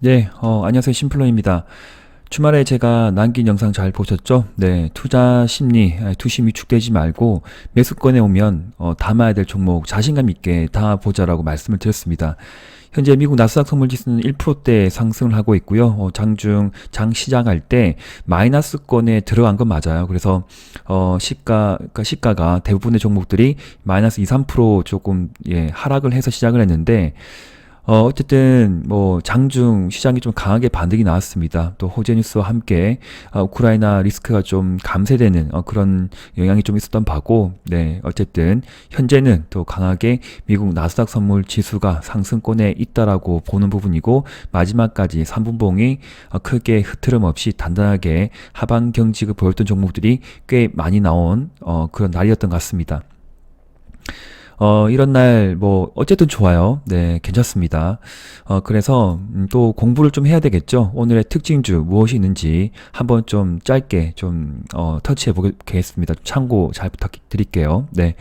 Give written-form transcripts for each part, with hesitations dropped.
네, 안녕하세요. 심플러입니다. 주말에 제가 남긴 영상 잘 보셨죠? 네, 투자 심리, 투심 위축되지 말고 매수권에 오면 담아야 될 종목 자신감 있게 담아보자라고 말씀을 드렸습니다. 현재 미국 나스닥 선물 지수는 1%대 상승을 하고 있고요. 장 시작할 때 마이너스권에 들어간 건 맞아요. 그래서 시가가 대부분의 종목들이 마이너스 2, 3% 조금 하락을 해서 시작을 했는데 어쨌든 장중 시장이 좀 강하게 반등이 나왔습니다. 또 호재 뉴스와 함께 우크라이나 리스크가 좀 감쇄되는 그런 영향이 좀 있었던 바고, 네, 어쨌든 현재는 또 강하게 미국 나스닥 선물 지수가 상승권에 있다라고 보는 부분이고, 마지막까지 3분봉이 크게 흐트럼 없이 단단하게 하방 경직을 보였던 종목들이 꽤 많이 나온 그런 날이었던 것 같습니다. 이런 날, 어쨌든 좋아요. 네, 괜찮습니다. 그래서, 또 공부를 좀 해야 되겠죠. 오늘의 특징주 무엇이 있는지 한번 좀 짧게 터치해 보겠습니다. 참고 잘 부탁드릴게요. 네.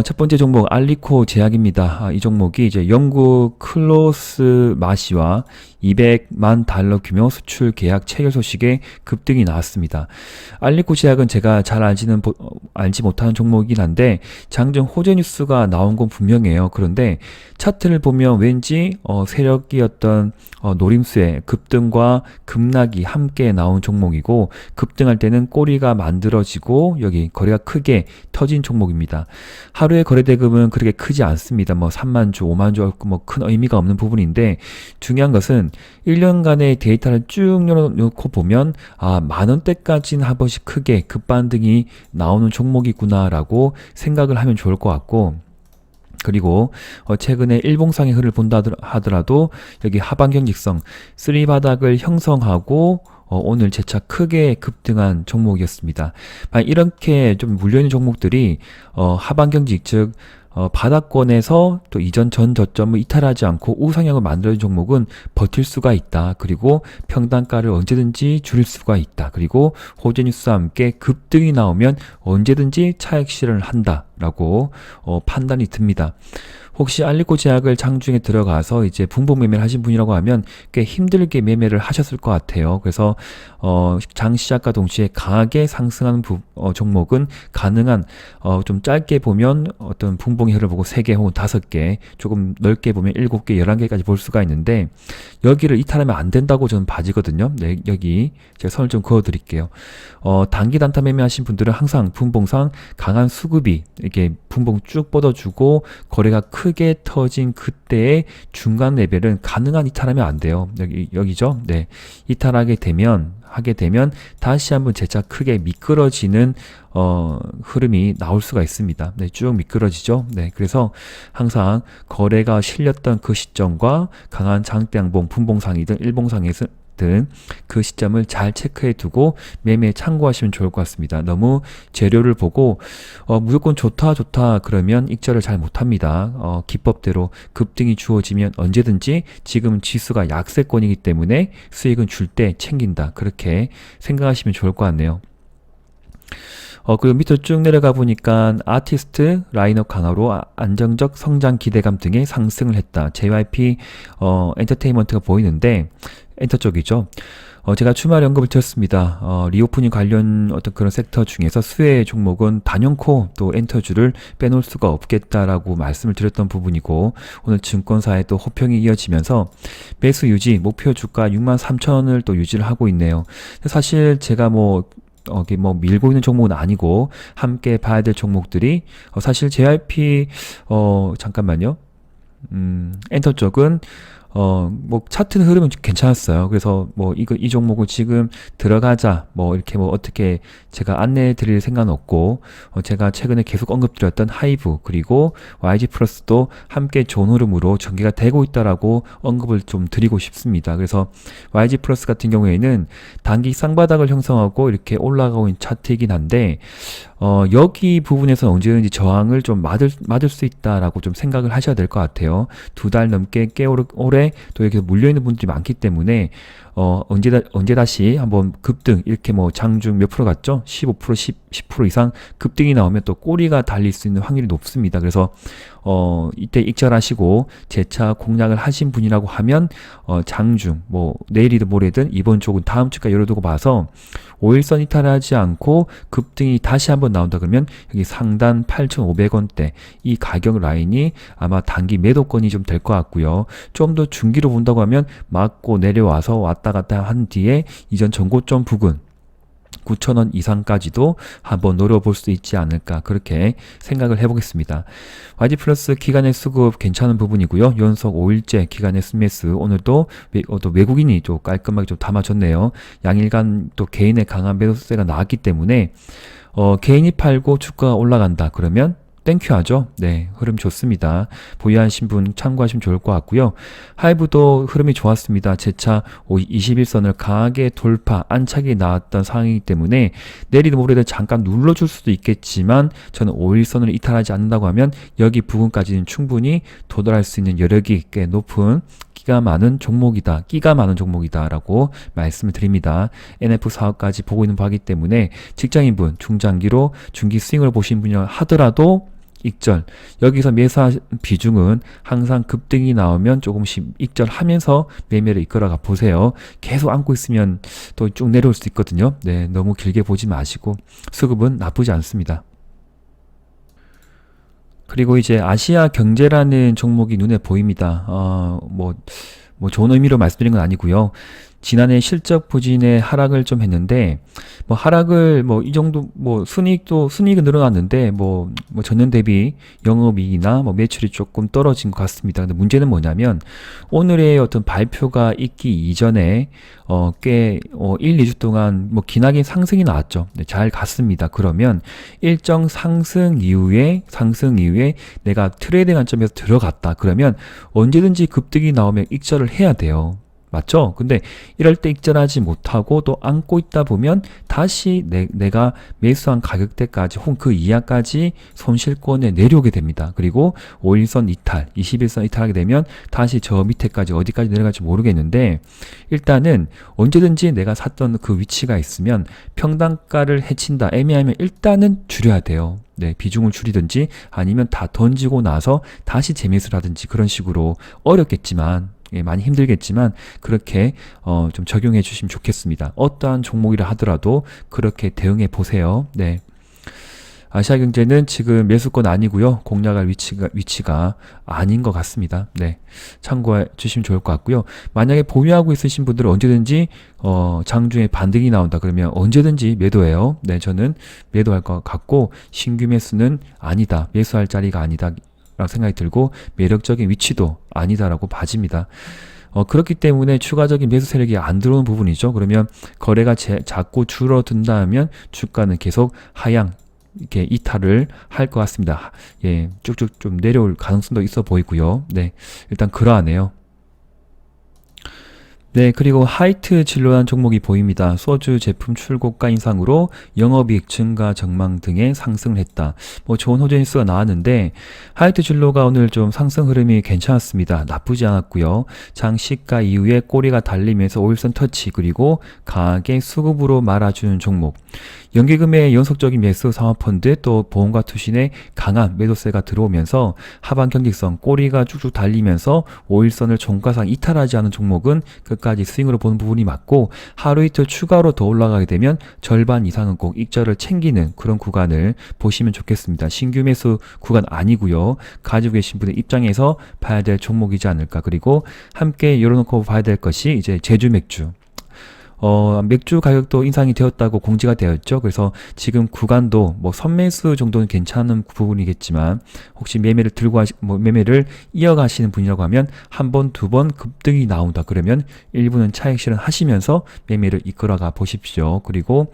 첫 번째 종목 알리코 제약입니다. 이 종목이 이제 영국 클로스 마시와 200만 달러 규모 수출 계약 체결 소식에 급등이 나왔습니다. 알리코 제약은 제가 잘 알지 못하는 종목이긴 한데 장중 호재 뉴스가 나온 건 분명해요. 그런데 차트를 보면 왠지 세력이었던 노림수의 급등과 급락이 함께 나온 종목이고, 급등할 때는 꼬리가 만들어지고 여기 거래가 크게 터진 종목입니다. 하루의 거래 대금은 그렇게 크지 않습니다. 3만 주, 5만 주 큰 의미가 없는 부분인데, 중요한 것은 1년간의 데이터를 쭉 열어놓고 보면 만 원대까지는 한 번씩 크게 급반등이 나오는 종목이구나라고 생각을 하면 좋을 것 같고, 그리고 최근에 일봉상의 흐를 본다 하더라도 여기 하방 경직성 3바닥을 형성하고 오늘 재차 크게 급등한 종목이었습니다. 이렇게 좀 물려있는 종목들이 하방 경직, 즉 바닥권에서 또 이전 전 저점을 이탈하지 않고 우상향을 만들어준 종목은 버틸 수가 있다. 그리고 평단가를 언제든지 줄일 수가 있다. 그리고 호재 뉴스와 함께 급등이 나오면 언제든지 차익 실현을 한다라고 판단이 듭니다. 혹시 알리코 제약을 장중에 들어가서 이제 분봉 매매를 하신 분이라고 하면 꽤 힘들게 매매를 하셨을 것 같아요. 그래서 장 시작과 동시에 강하게 상승하는 종목은 가능한 좀 짧게 보면 어떤 분봉의 흐를 보고 3개 혹은 5개, 조금 넓게 보면 7개, 11개까지 볼 수가 있는데 여기를 이탈하면 안 된다고 저는 봐지거든요. 네, 여기 제가 선을 좀 그어 드릴게요. 단기 단타 매매하신 분들은 항상 분봉상 강한 수급이 이렇게 분봉 쭉 뻗어주고 거래가 크게 터진 그때의 중간 레벨은 가능한 이탈하면 안 돼요. 여기죠. 네. 이탈하게 되면 다시 한번 재차 크게 미끄러지는 흐름이 나올 수가 있습니다. 네, 쭉 미끄러지죠. 네, 그래서 항상 거래가 실렸던 그 시점과 강한 장대 양봉, 분봉상이든 일봉상이든 그 시점을 잘 체크해 두고 매매에 참고하시면 좋을 것 같습니다. 너무 재료를 보고 무조건 좋다 그러면 익절을 잘 못합니다. 기법대로 급등이 주어지면 언제든지, 지금 지수가 약세권이기 때문에 수익은 줄 때 챙긴다, 그렇게 생각하시면 좋을 것 같네요. 그리고 밑으로 쭉 내려가 보니까 아티스트 라인업 강화로 안정적 성장 기대감 등의 상승을 했다. JYP 엔터테인먼트가 보이는데 엔터 쪽이죠. 제가 주말에 언급을 드렸습니다. 리오프닝 관련 어떤 그런 섹터 중에서 수혜 종목은 단연코 또 엔터주를 빼놓을 수가 없겠다라고 말씀을 드렸던 부분이고, 오늘 증권사의 또 호평이 이어지면서 매수 유지, 목표 주가 63,000원을 또 유지를 하고 있네요. 사실 제가 밀고 있는 종목은 아니고 함께 봐야 될 종목들이 사실 JYP 잠깐만요. 엔터 쪽은 차트 흐름은 괜찮았어요. 그래서 이 종목을 지금 들어가자, 이렇게 어떻게 제가 안내해 드릴 생각은 없고, 제가 최근에 계속 언급드렸던 하이브, 그리고 YG 플러스도 함께 좋은 흐름으로 전개가 되고 있다라고 언급을 좀 드리고 싶습니다. 그래서 YG 플러스 같은 경우에는 단기 쌍바닥을 형성하고 이렇게 올라가고 있는 차트이긴 한데, 여기 부분에서 언제든지 저항을 좀 맞을 수 있다라고 좀 생각을 하셔야 될 것 같아요. 2달 넘게 꽤 오래 또 여기서 물려있는 분들이 많기 때문에, 언제 다시 한번 급등, 이렇게 뭐 장중 몇 프로 갔죠? 15%, 10% 이상 급등이 나오면 또 꼬리가 달릴 수 있는 확률이 높습니다. 그래서, 이때 익절하시고 재차 공략을 하신 분이라고 하면, 장중, 뭐, 내일이든 모레든 이번 쪽은 다음 주까지 열어두고 봐서, 5일선 이탈하지 않고 급등이 다시 한번 나온다 그러면 여기 상단 8,500원대 이 가격 라인이 아마 단기 매도권이 좀 될 것 같고요. 좀 더 중기로 본다고 하면 맞고 내려와서 왔다 갔다 한 뒤에 이전 전고점 부근 9,000원 이상까지도 한번 노려볼 수 있지 않을까 그렇게 생각을 해보겠습니다. YG 플러스 기간의 수급 괜찮은 부분이고요. 연속 5일째 기간의 스매스 오늘도 또 외국인이 좀 깔끔하게 좀 담아줬네요. 양일간 또 개인의 강한 매도세가 나왔기 때문에 개인이 팔고 주가가 올라간다 그러면 땡큐 하죠. 네, 흐름 좋습니다. 보유하신 분 참고하시면 좋을 것 같고요. 하이브도 흐름이 좋았습니다. 재차 21선을 강하게 돌파, 안착이 나왔던 상황이기 때문에 내리든 모레든 잠깐 눌러줄 수도 있겠지만 저는 5일선을 이탈하지 않는다고 하면 여기 부근까지는 충분히 도달할 수 있는 여력이 꽤 높은 끼가 많은 종목이다 라고 말씀을 드립니다. NF 사업까지 보고 있는 바이기 때문에 직장인분, 중장기로 중기 스윙을 보신 분이라 하더라도 익절, 여기서 매수 비중은 항상 급등이 나오면 조금씩 익절하면서 매매를 이끌어가 보세요. 계속 안고 있으면 또 쭉 내려올 수 있거든요. 네, 너무 길게 보지 마시고 수급은 나쁘지 않습니다. 그리고 이제 아시아 경제라는 종목이 눈에 보입니다. 뭐 좋은 의미로 말씀드린 건 아니고요. 지난해 실적 부진의 하락을 좀 했는데, 뭐 하락을 이 정도 순이익은 늘어났는데 전년 대비 영업이익이나 매출이 조금 떨어진 것 같습니다. 근데 문제는 뭐냐면 오늘의 어떤 발표가 있기 이전에 꽤 1, 2주 동안 기나긴 상승이 나왔죠. 네, 잘 갔습니다. 그러면 일정 상승 이후에 내가 트레이딩 관점에서 들어갔다. 그러면 언제든지 급등이 나오면 익절을 해야 돼요. 맞죠? 근데 이럴 때 익절하지 못하고 또 안고 있다 보면 다시 내가 매수한 가격대까지 혹은 그 이하까지 손실권에 내려오게 됩니다. 그리고 5일선 이탈, 21선 이탈하게 되면 다시 저 밑에까지 어디까지 내려갈지 모르겠는데 일단은 언제든지 내가 샀던 그 위치가 있으면 평단가를 해친다, 애매하면 일단은 줄여야 돼요. 네, 비중을 줄이든지 아니면 다 던지고 나서 다시 재매수를 하든지 그런 식으로 어렵겠지만 많이 힘들겠지만 그렇게 좀 적용해 주시면 좋겠습니다. 어떠한 종목이라 하더라도 그렇게 대응해 보세요. 네. 아시아경제는 지금 매수권 아니고요. 공략할 위치가 아닌 것 같습니다. 네. 참고해 주시면 좋을 것 같고요. 만약에 보유하고 있으신 분들은 언제든지 장중에 반등이 나온다 그러면 언제든지 매도해요. 네, 저는 매도할 것 같고 신규 매수는 아니다. 매수할 자리가 아니다. 라고 생각이 들고 매력적인 위치도 아니다라고 봐집니다. 그렇기 때문에 추가적인 매수 세력이 안 들어오는 부분이죠. 그러면 거래가 자꾸 줄어든다면 주가는 계속 하향 이렇게 이탈을 할 것 같습니다. 예, 쭉쭉 좀 내려올 가능성도 있어 보이고요. 네, 일단 그러하네요. 네, 그리고 하이트 진로란 종목이 보입니다. 소주 제품 출고가 인상으로 영업이익 증가 전망 등의 상승을 했다. 좋은 호재 뉴스가 나왔는데 하이트 진로가 오늘 좀 상승 흐름이 괜찮았습니다. 나쁘지 않았고요. 장시가 이후에 꼬리가 달리면서 5일선 터치 그리고 강하게 수급으로 말아주는 종목. 연기금의 연속적인 매수 사모펀드 또 보험과 투신의 강한 매도세가 들어오면서 하반 경직성 꼬리가 쭉쭉 달리면서 5일선을 종가상 이탈하지 않은 종목은 끝까지 스윙으로 보는 부분이 맞고 하루 이틀 추가로 더 올라가게 되면 절반 이상은 꼭 익절을 챙기는 그런 구간을 보시면 좋겠습니다. 신규 매수 구간 아니고요. 가지고 계신 분의 입장에서 봐야 될 종목이지 않을까. 그리고 함께 열어놓고 봐야 될 것이 이제 제주 맥주. 맥주 가격도 인상이 되었다고 공지가 되었죠. 그래서 지금 구간도 선매수 정도는 괜찮은 부분이겠지만 혹시 매매를 매매를 이어가시는 분이라고 하면 한 번, 두 번 급등이 나온다. 그러면 일부는 차익 실현 하시면서 매매를 이끌어가 보십시오. 그리고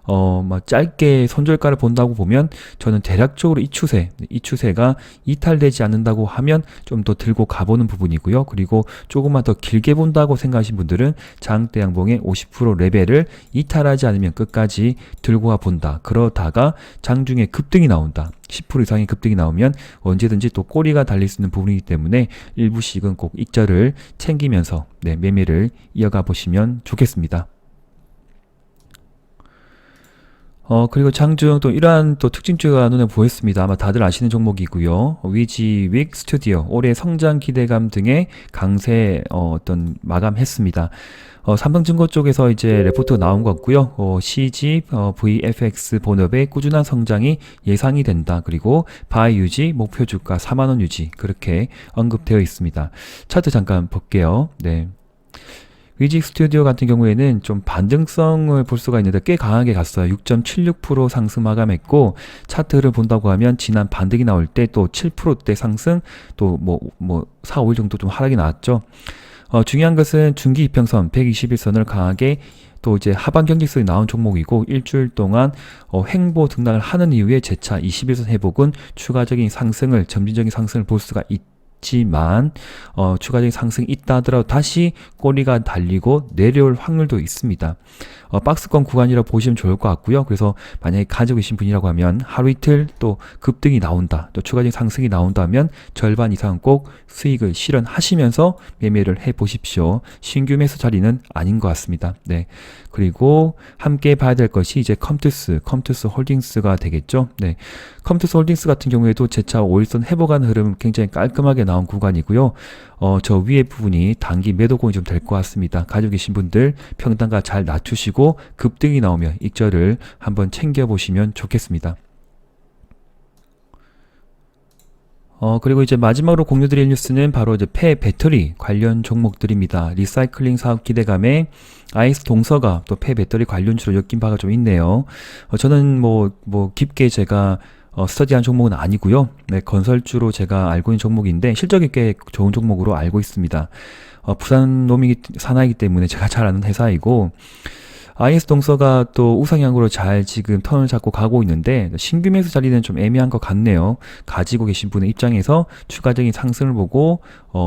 막 짧게 손절가를 본다고 보면 저는 대략적으로 이 추세가 이탈되지 않는다고 하면 좀 더 들고 가보는 부분이고요. 그리고 조금만 더 길게 본다고 생각하신 분들은 장대 양봉의 50% 레벨을 이탈하지 않으면 끝까지 들고 가 본다. 그러다가 장중에 급등이 나온다. 10% 이상의 급등이 나오면 언제든지 또 꼬리가 달릴 수 있는 부분이기 때문에 일부씩은 꼭 익절을 챙기면서 매매를 이어가 보시면 좋겠습니다. 그리고 장중 또 이러한 또 특징주가 눈에 보였습니다. 아마 다들 아시는 종목이고요. 위지윅 스튜디오 올해 성장 기대감 등의 강세 어떤 마감했습니다. 삼성증권 쪽에서 이제 레포트가 나온 것 같고요. CG, VFX 본업의 꾸준한 성장이 예상이 된다. 그리고 바이 유지, 목표 주가 4만 원 유지 그렇게 언급되어 있습니다. 차트 잠깐 볼게요. 네. 위직 스튜디오 같은 경우에는 좀 반등성을 볼 수가 있는데 꽤 강하게 갔어요. 6.76% 상승 마감했고 차트를 본다고 하면 지난 반등이 나올 때 또 7%대 상승 또 4, 5일 정도 좀 하락이 나왔죠. 중요한 것은 중기 이평선 121선을 강하게 또 이제 하반 경직선이 나온 종목이고 일주일 동안 횡보 등락을 하는 이후에 재차 21선 회복은 추가적인 상승을 점진적인 상승을 볼 수가 있지만 추가적인 상승이 있다 하더라도 다시 꼬리가 달리고 내려올 확률도 있습니다. 박스권 구간이라고 보시면 좋을 것 같고요. 그래서 만약에 가지고 계신 분이라고 하면 하루 이틀 또 급등이 나온다, 또 추가적인 상승이 나온다면 절반 이상 꼭 수익을 실현하시면서 매매를 해 보십시오. 신규 매수 자리는 아닌 것 같습니다. 네. 그리고 함께 봐야 될 것이 이제 컴투스 홀딩스가 되겠죠. 네. 컴투스 홀딩스 같은 경우에도 재차 5일선 회복하는 흐름 굉장히 깔끔하게 나온 구간이고요. 저 위에 부분이 단기 매도권이 좀 될 것 같습니다. 가지고 계신 분들 평단가 잘 낮추시고 급등이 나오면 익절을 한번 챙겨보시면 좋겠습니다. 그리고 이제 마지막으로 공유드릴 뉴스는 바로 이제 폐 배터리 관련 종목들입니다. 리사이클링 사업 기대감에 IS 동서가 또 폐 배터리 관련주로 엮인 바가 좀 있네요. 저는 깊게 제가 스터디한 종목은 아니고요. 네, 건설주로 제가 알고 있는 종목인데 실적이 꽤 좋은 종목으로 알고 있습니다. 부산 사나이기 때문에 제가 잘 아는 회사이고 IS 동서가 또 우상향으로 잘 지금 턴을 잡고 가고 있는데 신규 매수 자리는 좀 애매한 것 같네요. 가지고 계신 분의 입장에서 추가적인 상승을 보고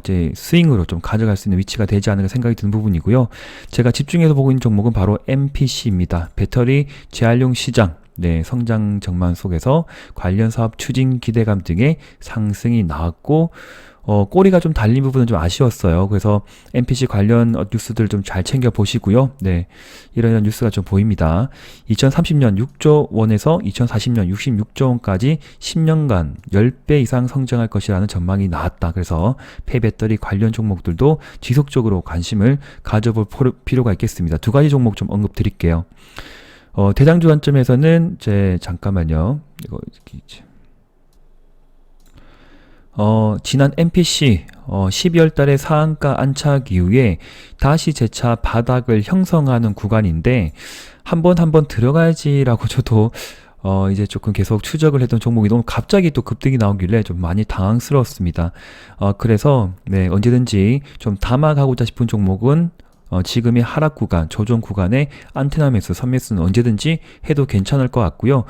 이제 스윙으로 좀 가져갈 수 있는 위치가 되지 않을까 생각이 드는 부분이고요. 제가 집중해서 보고 있는 종목은 바로 MPC입니다. 배터리 재활용 시장 성장 전망 속에서 관련 사업 추진 기대감 등의 상승이 나왔고 꼬리가 좀 달린 부분은 좀 아쉬웠어요. 그래서 MPC 관련 뉴스들 좀 잘 챙겨 보시고요. 네, 이런 뉴스가 좀 보입니다. 2030년 6조 원에서 2040년 66조 원까지 10년간 10배 이상 성장할 것이라는 전망이 나왔다. 그래서 폐배터리 관련 종목들도 지속적으로 관심을 가져볼 필요가 있겠습니다. 두 가지 종목 좀 언급 드릴게요. 대장주 관점에서는 잠깐만요. 이거 지난 MPC 12월 달에 상한가 안착 이후에 다시 재차 바닥을 형성하는 구간인데 한 번 들어가야지라고 저도 이제 조금 계속 추적을 했던 종목이 너무 갑자기 또 급등이 나오길래 좀 많이 당황스러웠습니다. 그래서 언제든지 좀 담아가고자 싶은 종목은 지금의 하락 구간, 조정 구간에 안테나 매수, 선매수는 언제든지 해도 괜찮을 것 같고요.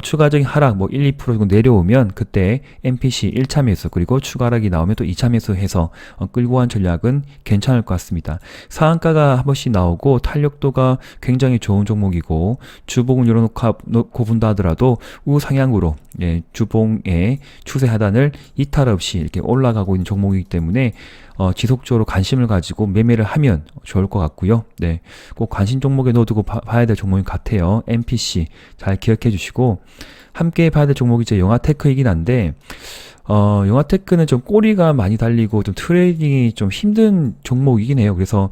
추가적인 하락 1, 2% 정도 내려오면 그때 MPC 1차 매수 그리고 추가 하락이 나오면 또 2차 매수해서 끌고 간 전략은 괜찮을 것 같습니다. 상한가가 한 번씩 나오고 탄력도가 굉장히 좋은 종목이고 주봉을 열어놓고 본다 하더라도 우상향으로 주봉의 추세 하단을 이탈 없이 이렇게 올라가고 있는 종목이기 때문에 지속적으로 관심을 가지고 매매를 하면 좋을 것 같고요. 네, 꼭 관심 종목에 넣어두고 봐야 될 종목인 것 같아요. MPC 잘 기억해 주시고 함께 봐야 될 종목이 이제 영화테크이긴 한데 영화테크는 좀 꼬리가 많이 달리고 좀 트레이딩이 좀 힘든 종목이긴 해요. 그래서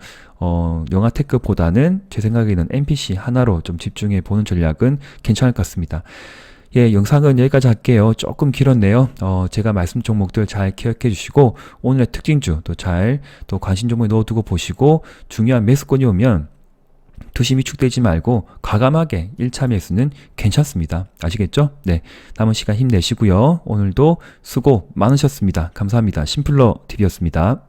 영화테크보다는 제 생각에는 MPC 하나로 좀 집중해 보는 전략은 괜찮을 것 같습니다. 예, 영상은 여기까지 할게요. 조금 길었네요. 제가 말씀 종목들 잘 기억해 주시고 오늘의 특징주 또 관심 종목에 넣어두고 보시고 중요한 매수권이 오면 투심이 축되지 말고 과감하게 1차 매수는 괜찮습니다. 아시겠죠? 네, 남은 시간 힘내시고요. 오늘도 수고 많으셨습니다. 감사합니다. 심플러 TV였습니다.